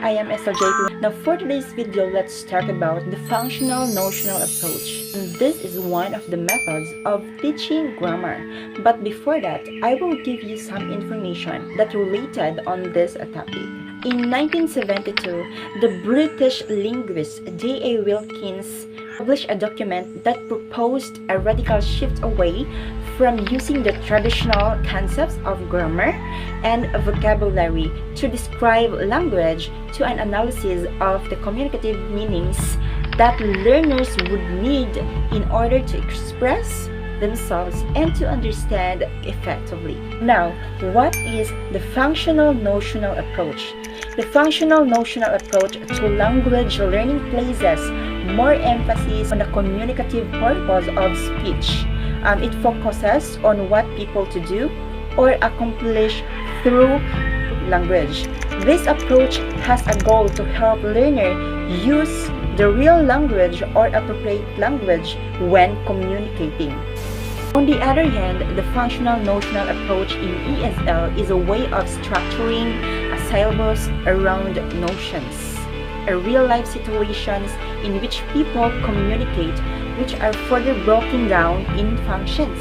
I am Estrel. Now for today's video, let's talk about the functional-notional approach. And this is one of the methods of teaching grammar. But before that, I will give you some information that related on this topic. In 1972, the British linguist J.A. Wilkins published a document that proposed a radical shift away from using the traditional concepts of grammar and vocabulary to describe language to an analysis of the communicative meanings that learners would need in order to express themselves and to understand effectively. Now, what is the functional-notional approach? The functional-notional approach to language learning places more emphasis on the communicative purpose of speech. It focuses on what people to do or accomplish through language. This approach has a goal to help learners use the real language or appropriate language when communicating. On the other hand, the functional-notional approach in ESL is a way of structuring a syllabus around notions, real-life situations in which people communicate, which are further broken down in functions.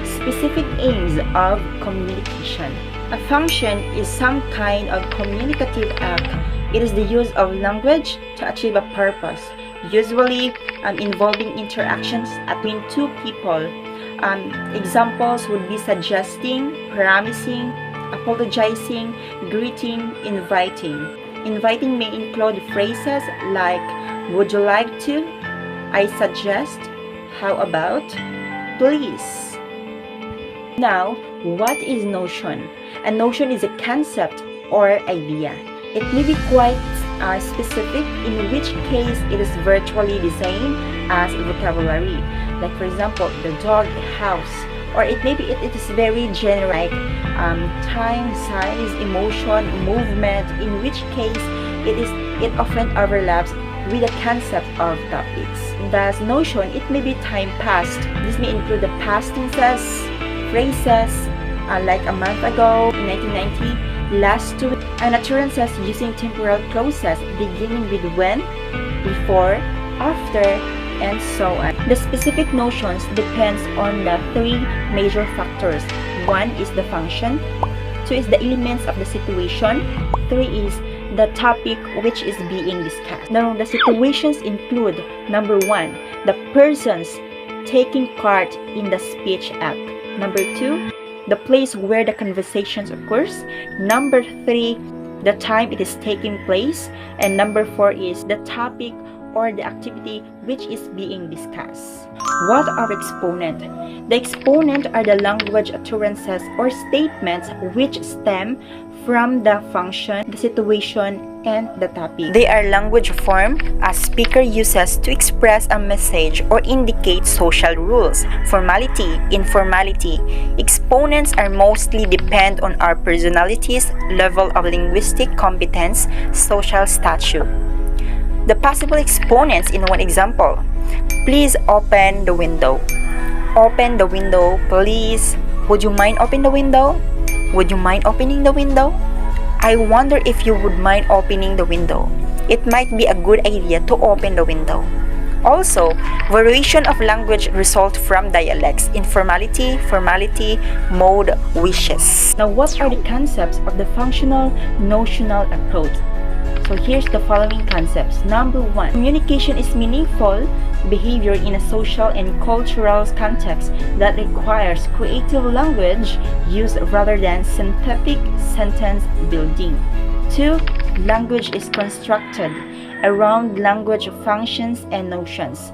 Specific aims of communication. A function is some kind of communicative act. It is the use of language to achieve a purpose, usually involving interactions between two people. Examples would be suggesting, promising, apologizing, greeting, inviting. Inviting may include phrases like, would you like to? I suggest, how about, please. Now, what is notion? A notion is a concept or idea. It may be quite specific, in which case it is virtually the same as vocabulary. Like for example, the dog, house. Or it is very general, like time, size, emotion, movement, in which case it often overlaps with the concept of topics. Thus, notion, it may be time past. This may include the past tenses, phrases, like a month ago, 1990, last week, and occurrences using temporal clauses beginning with when, before, after, and so on. The specific notions depends on the three major factors. One is the function, two is the elements of the situation, three is the topic which is being discussed. Now, the situations include, number one, the persons taking part in the speech act. Number two, the place where the conversations occurs. Number three, the time it is taking place. And number four is the topic or the activity which is being discussed. What are exponents? The exponents are the language utterances or statements which stem from the function, the situation, and the topic. They are language form a speaker uses to express a message or indicate social rules, formality, informality. Exponents are mostly depend on our personalities, level of linguistic competence, social stature. The possible exponents in one example. Please open the window. Open the window, please. Would you mind opening the window? Would you mind opening the window? I wonder if you would mind opening the window. It might be a good idea to open the window. Also, variation of language result from dialects, informality, formality, mode, wishes. Now, what are the concepts of the functional-notional approach? So here's the following concepts. Number one, communication is meaningful behavior in a social and cultural context that requires creative language use rather than synthetic sentence building. Two, language is constructed around language functions and notions.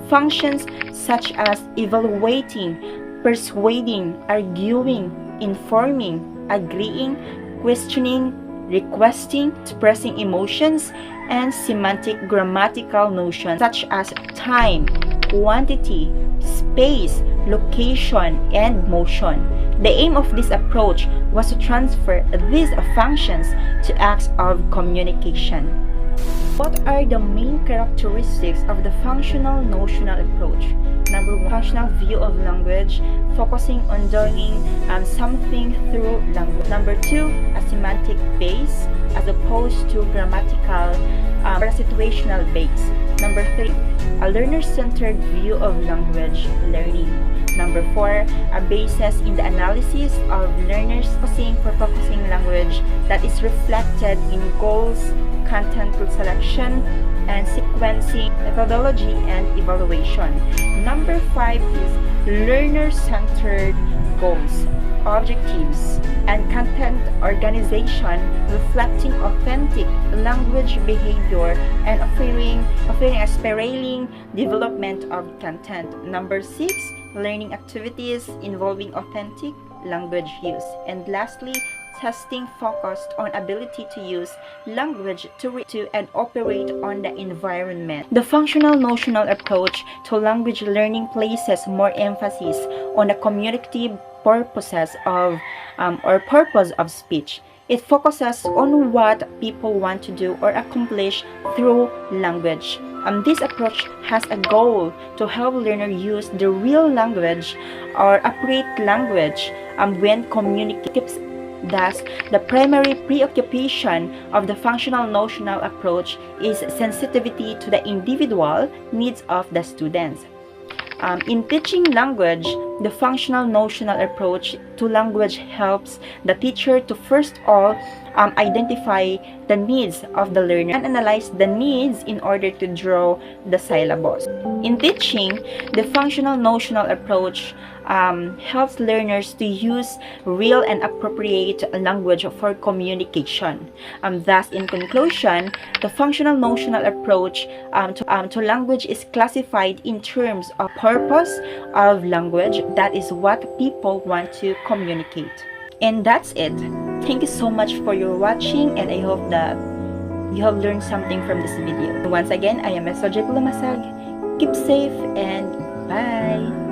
Functions such as evaluating, persuading, arguing, informing, agreeing, questioning, requesting, expressing emotions, and semantic grammatical notions such as time, quantity, space, location, and motion. The aim of this approach was to transfer these functions to acts of communication. What are the main characteristics of the functional-notional approach? Number one, functional view of language, focusing on doing something through language. Number two, a semantic base, as opposed to grammatical or a situational base. Number 3, a learner-centered view of language learning. Number 4, a basis in the analysis of learners focusing language that is reflected in goals, content selection, and sequencing, methodology, and evaluation. Number 5 is learner-centered goals, objectives, and content organization reflecting authentic language behavior and offering a spiraling development of content. Number 6, learning activities involving authentic language use. And lastly, testing focused on ability to use language to and operate on the environment. The functional notional approach to language learning places more emphasis on the communicative purposes of purpose of speech. It focuses on what people want to do or accomplish through language. This approach has a goal to help learners use the real language or operate language when communicating. Thus, the primary preoccupation of the functional notional approach is sensitivity to the individual needs of the students. In teaching language, the functional notional approach to language helps the teacher to first all identify the needs of the learner and analyze the needs in order to draw the syllabus. In teaching, the functional notional approach helps learners to use real and appropriate language for communication. Thus, in conclusion, the functional notional approach to language is classified in terms of purpose of language. That is what people want to communicate. And that's it. Thank you so much for your watching, and I hope that you have learned something from this video. Once again, I am Estrel Lumasag. Keep safe and bye!